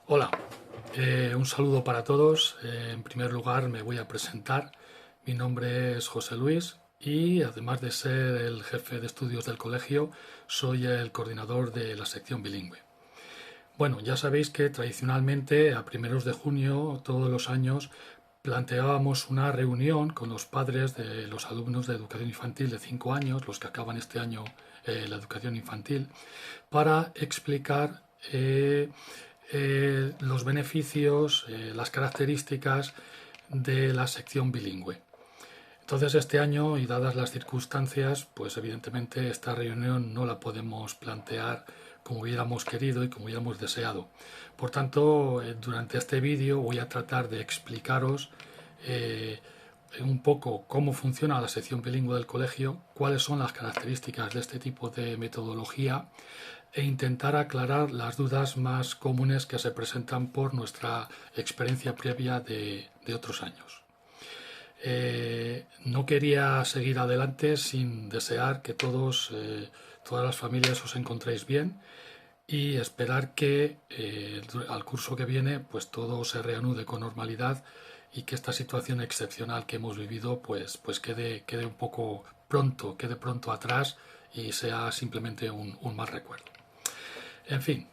Hola, un saludo para todos. En primer lugar me voy a presentar. Mi nombre es José Luis y además de ser el jefe de estudios del colegio, soy el coordinador de la sección bilingüe. Bueno, ya sabéis que tradicionalmente a primeros de junio todos los años planteábamos una reunión con los padres de los alumnos de educación infantil de 5 años, los que acaban este año la educación infantil, para explicar los beneficios, las características de la sección bilingüe. Entonces este año, y dadas las circunstancias, pues evidentemente esta reunión no la podemos plantear como hubiéramos querido y como hubiéramos deseado. Por tanto, durante este vídeo voy a tratar de explicaros eh, un poco cómo funciona la sección bilingüe del colegio, cuáles son las características de este tipo de metodología e intentar aclarar las dudas más comunes que se presentan por nuestra experiencia previa de otros años. No quería seguir adelante sin desear que todas las familias os encontréis bien y esperar que al curso que viene pues todo se reanude con normalidad y que esta situación excepcional que hemos vivido pues quede un poco pronto, quede pronto atrás y sea simplemente un mal recuerdo. En fin,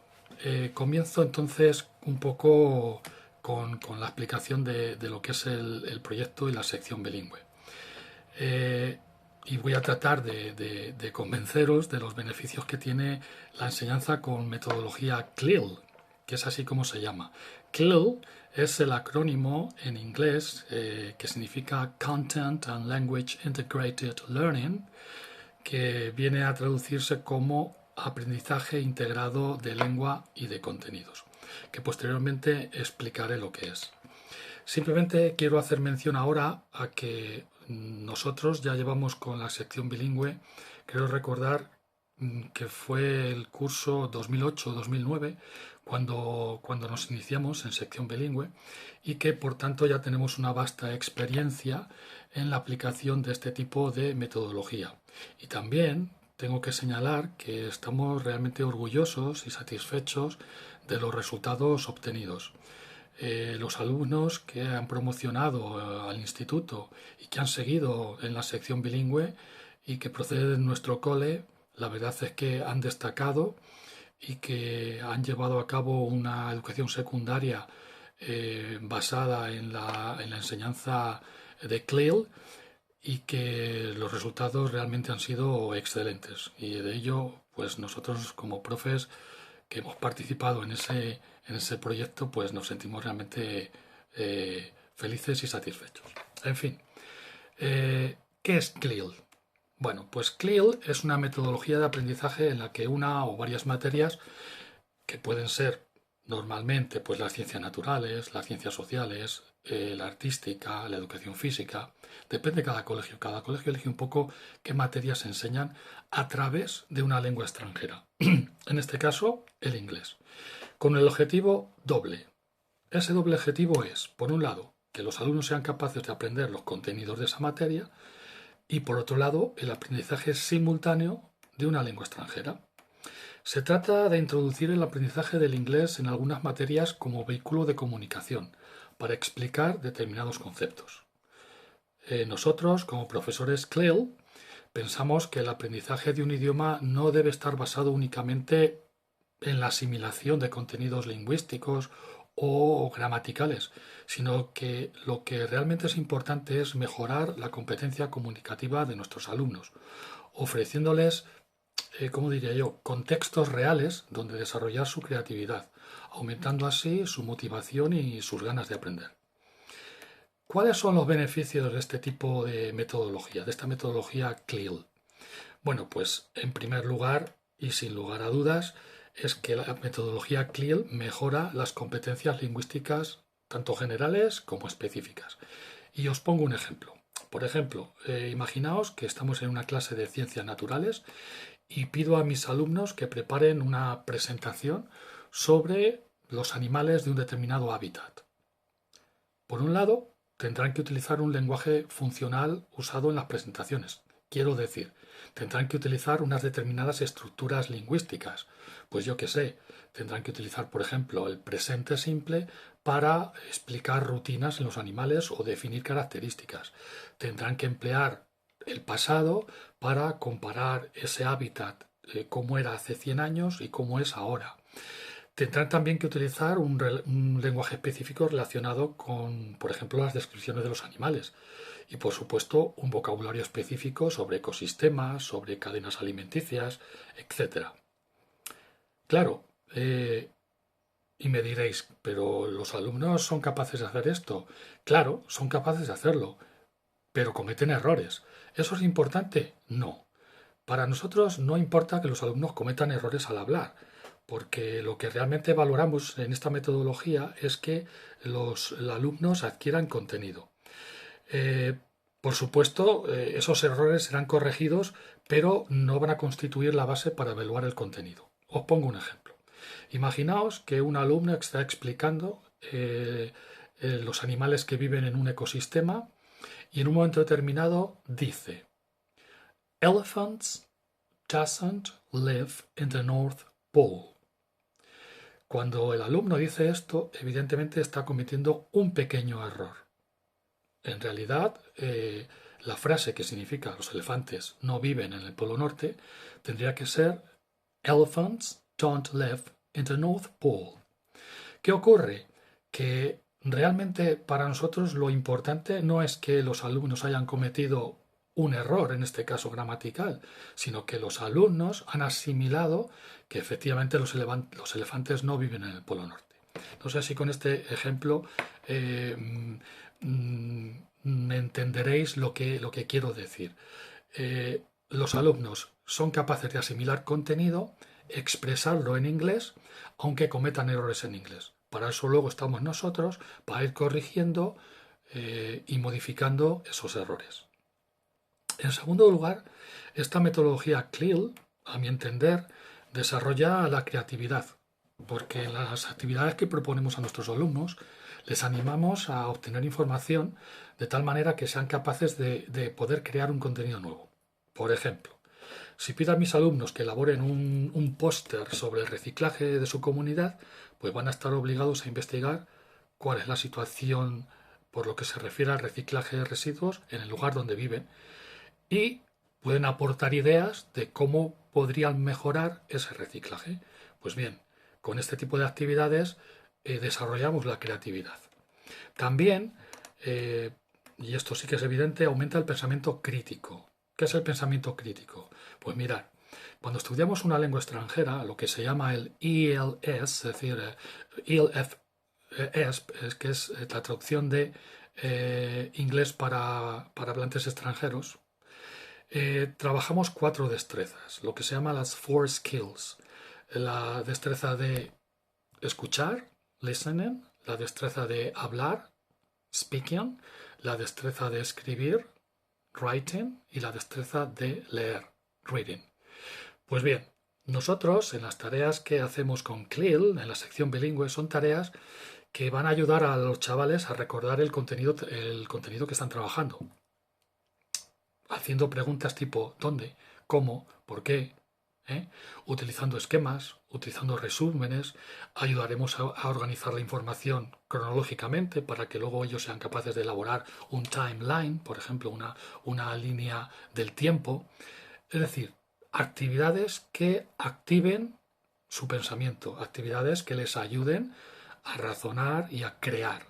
comienzo entonces un poco con la explicación de lo que es el proyecto y la sección bilingüe. Eh, y voy a tratar de convenceros de los beneficios que tiene la enseñanza con metodología CLIL, que es así como se llama. CLIL es el acrónimo en inglés que significa Content and Language Integrated Learning, que viene a traducirse como aprendizaje integrado de lengua y de contenidos, que posteriormente explicaré lo que es. Simplemente quiero hacer mención ahora a que nosotros ya llevamos con la sección bilingüe, creo recordar que fue el curso 2008-2009 cuando nos iniciamos en sección bilingüe y que por tanto ya tenemos una vasta experiencia en la aplicación de este tipo de metodología. Y también tengo que señalar que estamos realmente orgullosos y satisfechos de los resultados obtenidos. Los alumnos que han promocionado al instituto y que han seguido en la sección bilingüe y que proceden de nuestro cole, la verdad es que han destacado y que han llevado a cabo una educación secundaria basada en la enseñanza de CLIL y que los resultados realmente han sido excelentes. Y de ello, pues nosotros como profes que hemos participado en ese proyecto, pues nos sentimos realmente felices y satisfechos. En fin, ¿qué es CLIL? Bueno, pues CLIL es una metodología de aprendizaje en la que una o varias materias, que pueden ser normalmente pues las ciencias naturales, las ciencias sociales, la artística, la educación física, depende de cada colegio. Cada colegio elige un poco qué materias se enseñan a través de una lengua extranjera. En este caso, el inglés. Con el objetivo doble. Ese doble objetivo es, por un lado, que los alumnos sean capaces de aprender los contenidos de esa materia y, por otro lado, el aprendizaje simultáneo de una lengua extranjera. Se trata de introducir el aprendizaje del inglés en algunas materias como vehículo de comunicación para explicar determinados conceptos. Nosotros, como profesores CLIL, pensamos que el aprendizaje de un idioma no debe estar basado únicamente en la asimilación de contenidos lingüísticos o gramaticales, sino que lo que realmente es importante es mejorar la competencia comunicativa de nuestros alumnos, ofreciéndoles, ¿cómo diría yo?, contextos reales donde desarrollar su creatividad, aumentando así su motivación y sus ganas de aprender. ¿Cuáles son los beneficios de este tipo de metodología, de esta metodología CLIL? Bueno, pues en primer lugar, y sin lugar a dudas, es que la metodología CLIL mejora las competencias lingüísticas tanto generales como específicas. Y os pongo un ejemplo. Por ejemplo, imaginaos que estamos en una clase de ciencias naturales y pido a mis alumnos que preparen una presentación sobre los animales de un determinado hábitat. Por un lado, tendrán que utilizar un lenguaje funcional usado en las presentaciones, Quiero decir, tendrán que utilizar unas determinadas estructuras lingüísticas. Pues yo qué sé, tendrán que utilizar, por ejemplo, el presente simple para explicar rutinas en los animales o definir características. Tendrán que emplear el pasado para comparar ese hábitat, cómo era hace 100 años y cómo es ahora. Tendrán también que utilizar un lenguaje específico relacionado con, por ejemplo, las descripciones de los animales. Y, por supuesto, un vocabulario específico sobre ecosistemas, sobre cadenas alimenticias, etcétera. Claro, y me diréis, ¿pero los alumnos son capaces de hacer esto? Claro, son capaces de hacerlo, pero cometen errores. ¿Eso es importante? No. Para nosotros no importa que los alumnos cometan errores al hablar, porque lo que realmente valoramos en esta metodología es que los alumnos adquieran contenido. Eh, por supuesto, esos errores serán corregidos, pero no van a constituir la base para evaluar el contenido. Os pongo un ejemplo. Imaginaos que un alumno está explicando los animales que viven en un ecosistema y en un momento determinado dice: Elephants doesn't live in the North Pole. Cuando el alumno dice esto, evidentemente está cometiendo un pequeño error. En realidad, la frase que significa los elefantes no viven en el Polo Norte tendría que ser Elephants don't live in the North Pole. ¿Qué ocurre? Que realmente para nosotros lo importante no es que los alumnos hayan cometido un error, en este caso gramatical, sino que los alumnos han asimilado que efectivamente los elefantes no viven en el Polo Norte. No sé si con este ejemplo me entenderéis lo que quiero decir. Los alumnos son capaces de asimilar contenido, expresarlo en inglés, aunque cometan errores en inglés. Para eso luego estamos nosotros, para ir corrigiendo y modificando esos errores. En segundo lugar, esta metodología CLIL, a mi entender, desarrolla la creatividad, porque en las actividades que proponemos a nuestros alumnos les animamos a obtener información de tal manera que sean capaces de poder crear un contenido nuevo. Por ejemplo, si pido a mis alumnos que elaboren un póster sobre el reciclaje de su comunidad, pues van a estar obligados a investigar cuál es la situación por lo que se refiere al reciclaje de residuos en el lugar donde viven y pueden aportar ideas de cómo podrían mejorar ese reciclaje. Pues bien, con este tipo de actividades desarrollamos la creatividad. También, y esto sí que es evidente, aumenta el pensamiento crítico. ¿Qué es el pensamiento crítico? Pues mirad, cuando estudiamos una lengua extranjera, lo que se llama el ELS, es decir, ELF, que es la traducción de inglés para hablantes extranjeros, trabajamos 4 destrezas, lo que se llama las 4 skills. La destreza de escuchar, listening, la destreza de hablar, speaking, la destreza de escribir, writing, y la destreza de leer, reading. Pues bien, nosotros en las tareas que hacemos con CLIL, en la sección bilingüe, son tareas que van a ayudar a los chavales a recordar el contenido que están trabajando. Haciendo preguntas tipo ¿dónde? ¿Cómo? ¿Por qué? Utilizando esquemas, utilizando resúmenes, ayudaremos a organizar la información cronológicamente para que luego ellos sean capaces de elaborar un timeline, por ejemplo, una línea del tiempo. Es decir, actividades que activen su pensamiento, actividades que les ayuden a razonar y a crear.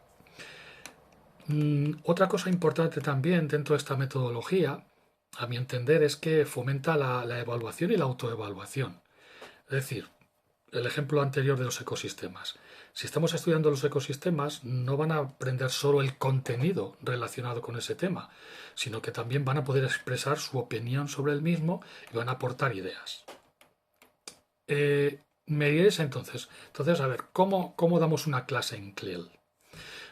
Otra cosa importante también dentro de esta metodología, a mi entender, es que fomenta la evaluación y la autoevaluación. Es decir, el ejemplo anterior de los ecosistemas. Si estamos estudiando los ecosistemas, no van a aprender solo el contenido relacionado con ese tema, sino que también van a poder expresar su opinión sobre el mismo y van a aportar ideas. Me diréis entonces, a ver, ¿cómo damos una clase en CLIL?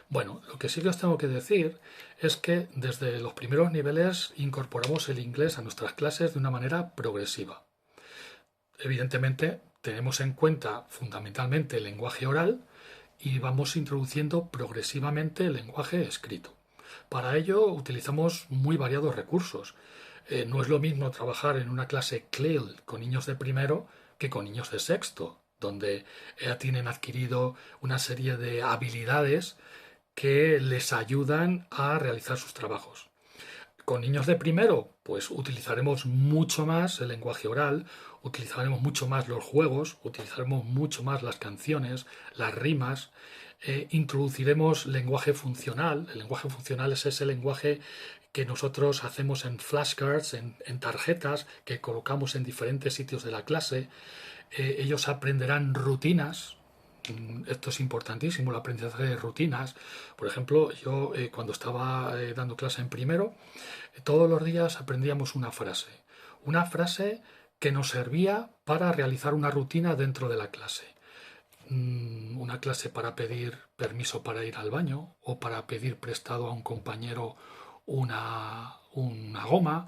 Bueno, lo que sí que os tengo que decir es que desde los primeros niveles incorporamos el inglés a nuestras clases de una manera progresiva. Evidentemente, tenemos en cuenta fundamentalmente el lenguaje oral y vamos introduciendo progresivamente el lenguaje escrito. Para ello utilizamos muy variados recursos. No es lo mismo trabajar en una clase CLIL con niños de primero que con niños de sexto, donde ya tienen adquirido una serie de habilidades que les ayudan a realizar sus trabajos. Con niños de primero, pues utilizaremos mucho más el lenguaje oral, utilizaremos mucho más los juegos, utilizaremos mucho más las canciones, las rimas, introduciremos lenguaje funcional. El lenguaje funcional es ese lenguaje que nosotros hacemos en flashcards, en tarjetas que colocamos en diferentes sitios de la clase. Ellos aprenderán rutinas. Esto es importantísimo, el aprendizaje de rutinas. Por ejemplo, yo cuando estaba dando clase en primero, todos los días aprendíamos una frase que nos servía para realizar una rutina dentro de la clase. Una clase para pedir permiso para ir al baño o para pedir prestado a un compañero una goma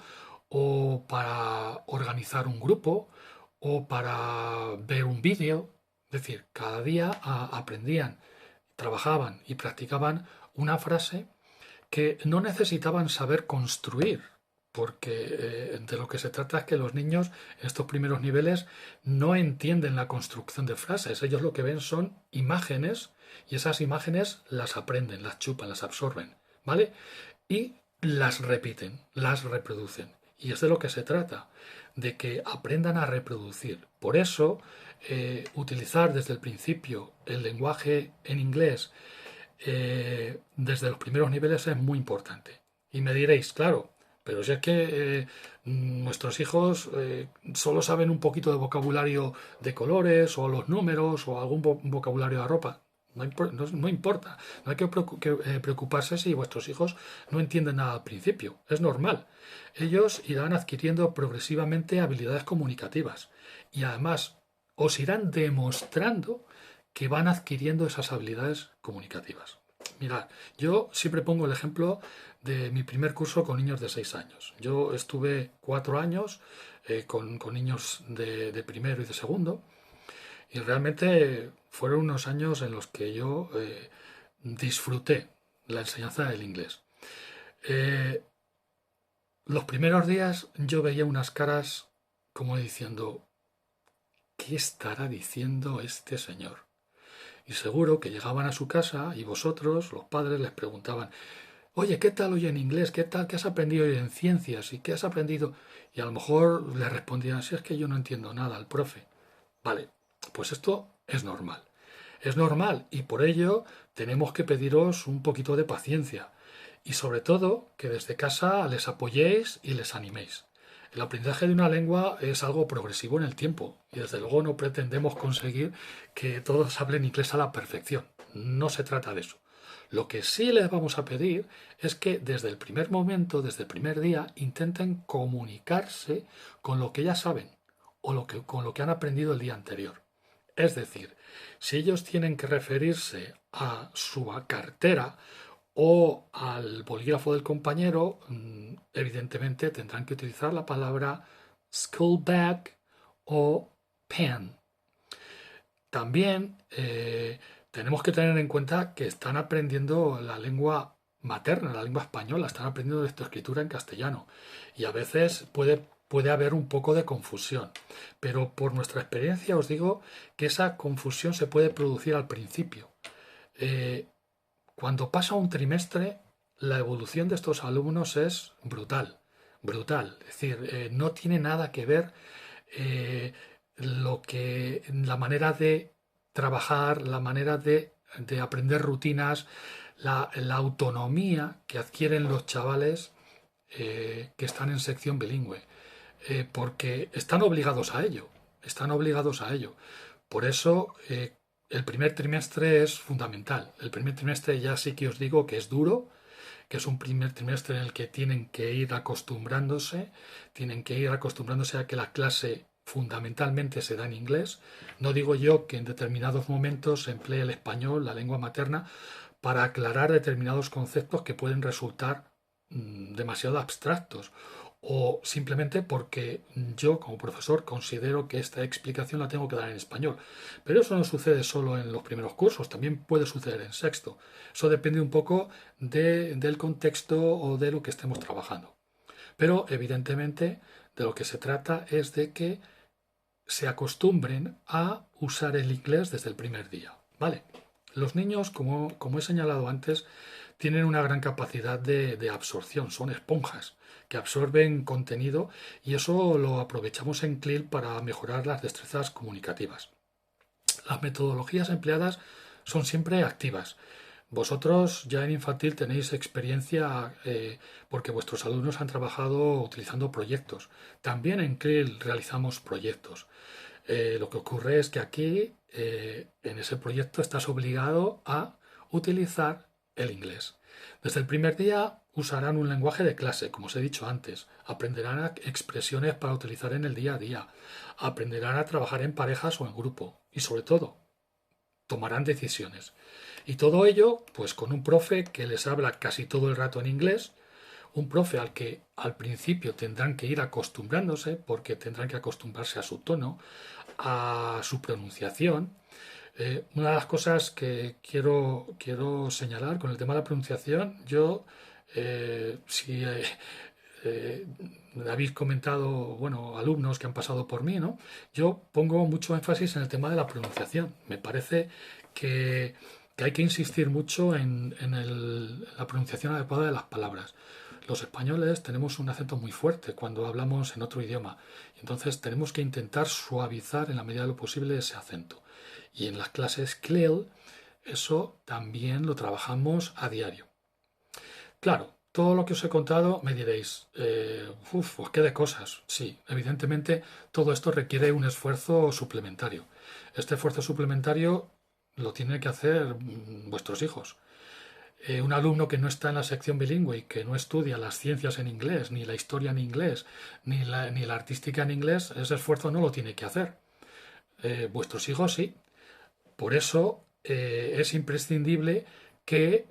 o para organizar un grupo o para ver un vídeo. Es decir, cada día aprendían, trabajaban y practicaban una frase que no necesitaban saber construir, porque de lo que se trata es que los niños en estos primeros niveles no entienden la construcción de frases. Ellos lo que ven son imágenes y esas imágenes las aprenden, las chupan, las absorben, ¿vale? Y las repiten, las reproducen. Y es de lo que se trata, de que aprendan a reproducir. Por eso, utilizar desde el principio el lenguaje en inglés desde los primeros niveles es muy importante. Y me diréis, claro, pero si es que nuestros hijos solo saben un poquito de vocabulario de colores o los números o algún vocabulario de ropa. No importa, no hay que preocuparse si vuestros hijos no entienden nada al principio, es normal. Ellos irán adquiriendo progresivamente habilidades comunicativas y además os irán demostrando que van adquiriendo esas habilidades comunicativas. Mirad, yo siempre pongo el ejemplo de mi primer curso con niños de 6 años. Yo estuve 4 años con niños de primero y de segundo y realmente fueron unos años en los que yo disfruté la enseñanza del inglés. Eh, los primeros días yo veía unas caras como diciendo, ¿qué estará diciendo este señor? Y seguro que llegaban a su casa y vosotros, los padres, les preguntaban, oye, ¿qué tal hoy en inglés? ¿Qué tal? ¿Qué has aprendido hoy en ciencias? ¿Y qué has aprendido? Y a lo mejor les respondían, si es que yo no entiendo nada al profe. Vale, pues esto es normal. Es normal y por ello tenemos que pediros un poquito de paciencia y sobre todo que desde casa les apoyéis y les animéis. El aprendizaje de una lengua es algo progresivo en el tiempo y desde luego no pretendemos conseguir que todos hablen inglés a la perfección. No se trata de eso. Lo que sí les vamos a pedir es que desde el primer momento, desde el primer día, intenten comunicarse con lo que ya saben o con lo que han aprendido el día anterior. Es decir, si ellos tienen que referirse a su cartera o al bolígrafo del compañero, evidentemente tendrán que utilizar la palabra school bag o pen. También tenemos que tener en cuenta que están aprendiendo la lengua materna, la lengua española, están aprendiendo lectoescritura en castellano y a veces puede haber un poco de confusión, pero por nuestra experiencia os digo que esa confusión se puede producir al principio. Eh, Cuando pasa un trimestre, la evolución de estos alumnos es brutal, brutal. Es decir, no tiene nada que ver eh, la manera de trabajar, la manera de aprender rutinas, la autonomía que adquieren los chavales que están en sección bilingüe, porque están obligados a ello, están obligados a ello. Por eso el primer trimestre es fundamental. El primer trimestre ya sí que os digo que es duro, que es un primer trimestre en el que tienen que ir acostumbrándose a que la clase fundamentalmente se da en inglés. No digo yo que en determinados momentos se emplee el español, la lengua materna, para aclarar determinados conceptos que pueden resultar demasiado abstractos o simplemente porque yo como profesor considero que esta explicación la tengo que dar en español. Pero eso no sucede solo en los primeros cursos, también puede suceder en sexto. Eso depende un poco del contexto o de lo que estemos trabajando. Pero evidentemente de lo que se trata es de que se acostumbren a usar el inglés desde el primer día, ¿vale? Los niños, como he señalado antes, tienen una gran capacidad de absorción, son esponjas que absorben contenido y eso lo aprovechamos en CLIL para mejorar las destrezas comunicativas. Las metodologías empleadas son siempre activas. Vosotros ya en infantil tenéis experiencia porque vuestros alumnos han trabajado utilizando proyectos. También en CLIL realizamos proyectos. Lo que ocurre es que aquí, en ese proyecto, estás obligado a utilizar el inglés. Desde el primer día usarán un lenguaje de clase, como os he dicho antes. Aprenderán expresiones para utilizar en el día a día. Aprenderán a trabajar en parejas o en grupo. Y sobre todo, tomarán decisiones. Y todo ello, pues con un profe que les habla casi todo el rato en inglés, un profe al que al principio tendrán que ir acostumbrándose, porque tendrán que acostumbrarse a su tono, a su pronunciación. Una de las cosas que quiero señalar con el tema de la pronunciación, si habéis comentado, bueno, alumnos que han pasado por mí, ¿no? Yo pongo mucho énfasis en el tema de la pronunciación. Me parece que hay que insistir mucho en la pronunciación adecuada de las palabras. Los españoles tenemos un acento muy fuerte cuando hablamos en otro idioma, entonces tenemos que intentar suavizar en la medida de lo posible ese acento. Y en las clases CLIL eso también lo trabajamos a diario. Claro, todo lo que os he contado me diréis, pues qué de cosas. Sí, evidentemente todo esto requiere un esfuerzo suplementario. Este esfuerzo suplementario lo tienen que hacer vuestros hijos. Un alumno que no está en la sección bilingüe y que no estudia las ciencias en inglés, ni la historia en inglés, ni la artística en inglés, ese esfuerzo no lo tiene que hacer. Vuestros hijos sí. Por eso es imprescindible que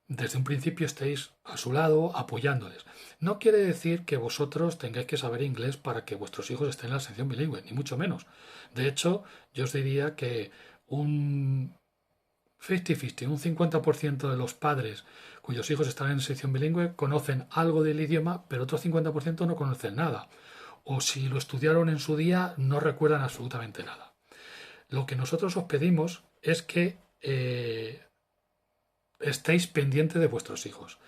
desde un principio estéis a su lado apoyándoles. No quiere decir que vosotros tengáis que saber inglés para que vuestros hijos estén en la sección bilingüe, ni mucho menos. De hecho, yo os diría que un 50-50, un 50% de los padres cuyos hijos están en sección bilingüe conocen algo del idioma, pero otro 50% no conocen nada. O si lo estudiaron en su día, no recuerdan absolutamente nada. Lo que nosotros os pedimos es que estéis pendientes de vuestros hijos.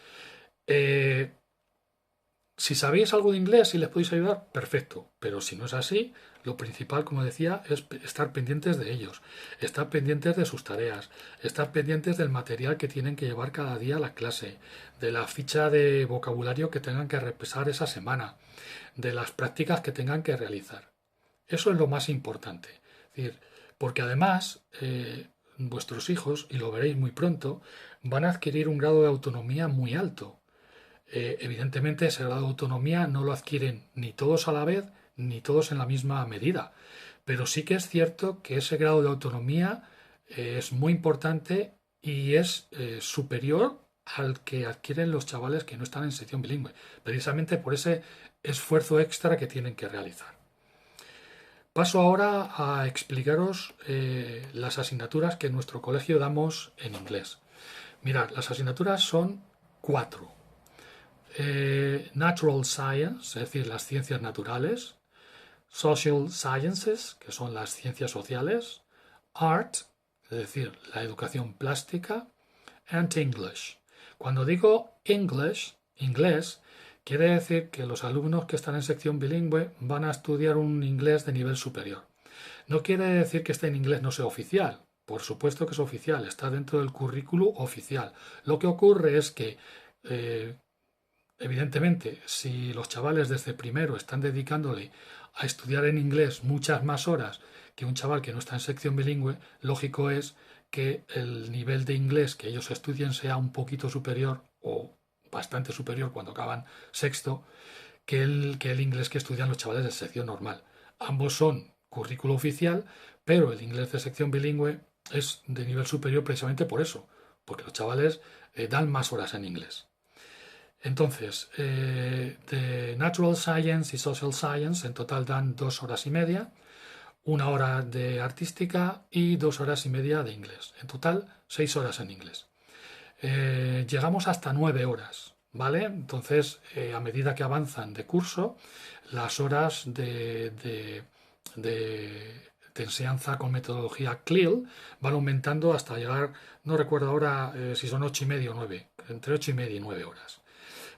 Si sabéis algo de inglés y les podéis ayudar, perfecto. Pero si no es así, lo principal, como decía, es estar pendientes de ellos, estar pendientes de sus tareas, estar pendientes del material que tienen que llevar cada día a la clase, de la ficha de vocabulario que tengan que repasar esa semana, de las prácticas que tengan que realizar. Eso es lo más importante. Es decir, porque además vuestros hijos, y lo veréis muy pronto, van a adquirir un grado de autonomía muy alto. Evidentemente ese grado de autonomía no lo adquieren ni todos a la vez ni todos en la misma medida, pero sí que es cierto que ese grado de autonomía es muy importante y es superior al que adquieren los chavales que no están en sección bilingüe, precisamente por ese esfuerzo extra que tienen que realizar. Paso ahora a explicaros las asignaturas que en nuestro colegio damos en inglés. Mirad, las asignaturas son 4. Natural Science, es decir, las ciencias naturales, Social Sciences, que son las ciencias sociales, Art, es decir, la educación plástica, and English. Cuando digo English, inglés, quiere decir que los alumnos que están en sección bilingüe van a estudiar un inglés de nivel superior. No quiere decir que este en inglés no sea oficial. Por supuesto que es oficial, está dentro del currículo oficial. Lo que ocurre es que evidentemente, si los chavales desde primero están dedicándole a estudiar en inglés muchas más horas que un chaval que no está en sección bilingüe, lógico es que el nivel de inglés que ellos estudien sea un poquito superior o bastante superior cuando acaban sexto que el inglés que estudian los chavales de sección normal. Ambos son currículo oficial, pero el inglés de sección bilingüe es de nivel superior precisamente por eso, porque los chavales dan más horas en inglés. Entonces, de Natural Science y Social Science en total dan 2 horas y media, 1 hora de artística y 2 horas y media de inglés. En total, 6 horas en inglés. Llegamos hasta 9 horas. ¿vale? Entonces, a medida que avanzan de curso, las horas de enseñanza con metodología CLIL van aumentando hasta llegar, no recuerdo ahora si son 8:30 o 9, entre 8:30 y 9 horas.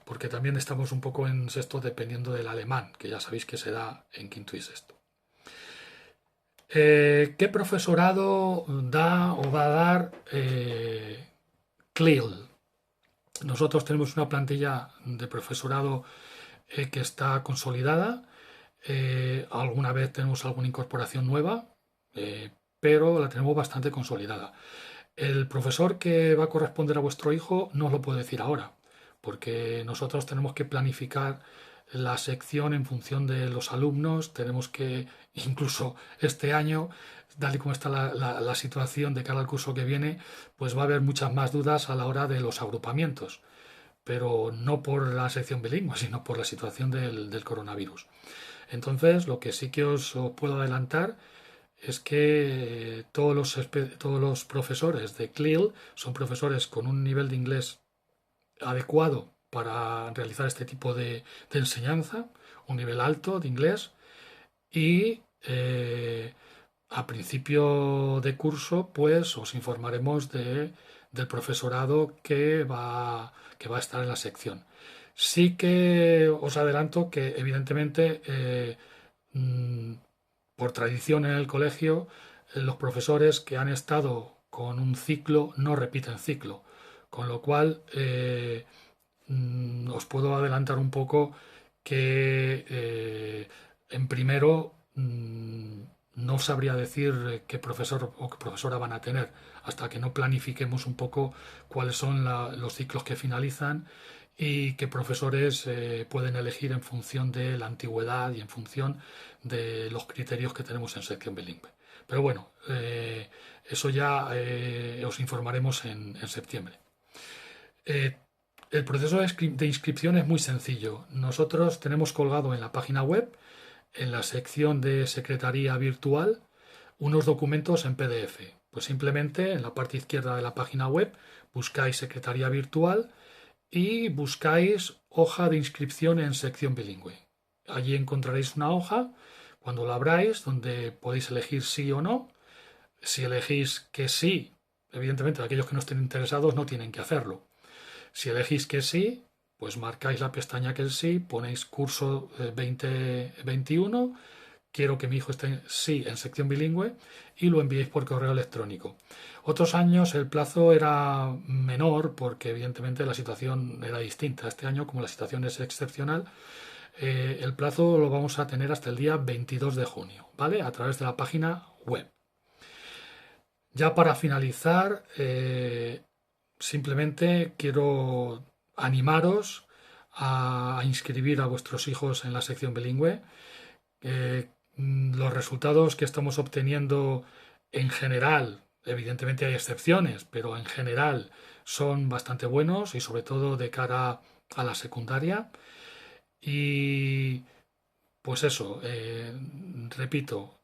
Porque también estamos un poco en sexto dependiendo del alemán, que ya sabéis que se da en quinto y sexto. ¿Qué profesorado da o va a dar CLIL? Nosotros tenemos una plantilla de profesorado que está consolidada. Alguna vez tenemos alguna incorporación nueva, pero la tenemos bastante consolidada. El profesor que va a corresponder a vuestro hijo no os lo puedo decir ahora, porque nosotros tenemos que planificar la sección en función de los alumnos, tenemos que, incluso este año, tal y como está la situación de cara al curso que viene, pues va a haber muchas más dudas a la hora de los agrupamientos, pero no por la sección bilingüe, sino por la situación del coronavirus. Entonces, lo que sí que os puedo adelantar es que todos los profesores de CLIL son profesores con un nivel de inglés adecuado para realizar este tipo de enseñanza, un nivel alto de inglés, y a principio de curso pues os informaremos del profesorado que va a estar en la sección. Sí que os adelanto que evidentemente mm, por tradición en el colegio, los profesores que han estado con un ciclo no repiten ciclo, con lo cual os puedo adelantar un poco que en primero no sabría decir qué profesor o qué profesora van a tener hasta que no planifiquemos un poco cuáles son los ciclos que finalizan y qué profesores pueden elegir en función de la antigüedad y en función de los criterios que tenemos en sección bilingüe. Pero bueno, eso ya os informaremos en septiembre. Eh, el proceso de inscripción es muy sencillo. Nosotros tenemos colgado en la página web, en la sección de secretaría virtual, unos documentos en PDF. Pues simplemente en la parte izquierda de la página web buscáis secretaría virtual y buscáis hoja de inscripción en sección bilingüe. Allí encontraréis una hoja, cuando la abráis, donde podéis elegir sí o no. Si elegís que sí, evidentemente aquellos que no estén interesados no tienen que hacerlo. Si elegís que sí, pues marcáis la pestaña que sí, ponéis curso 2021, quiero que mi hijo esté sí en sección bilingüe y lo enviéis por correo electrónico. Otros años el plazo era menor porque evidentemente la situación era distinta. Este año, como la situación es excepcional, el plazo lo vamos a tener hasta el día 22 de junio, ¿vale? A través de la página web. Ya para finalizar, simplemente quiero animaros a inscribir a vuestros hijos en la sección bilingüe. Los resultados que estamos obteniendo en general, evidentemente hay excepciones, pero en general son bastante buenos y sobre todo de cara a la secundaria. Y pues eso, repito,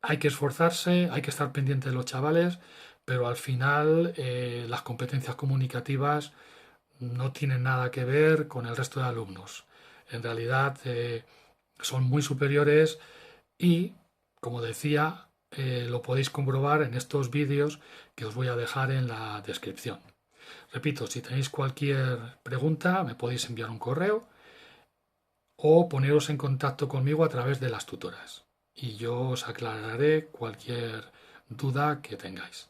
hay que esforzarse, hay que estar pendiente de los chavales, pero al final las competencias comunicativas no tienen nada que ver con el resto de alumnos. En realidad son muy superiores y, como decía, lo podéis comprobar en estos vídeos que os voy a dejar en la descripción. Repito, si tenéis cualquier pregunta me podéis enviar un correo o poneros en contacto conmigo a través de las tutoras y yo os aclararé cualquier duda que tengáis.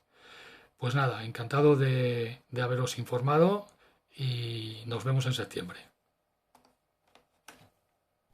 Pues nada, encantado de haberos informado y nos vemos en septiembre.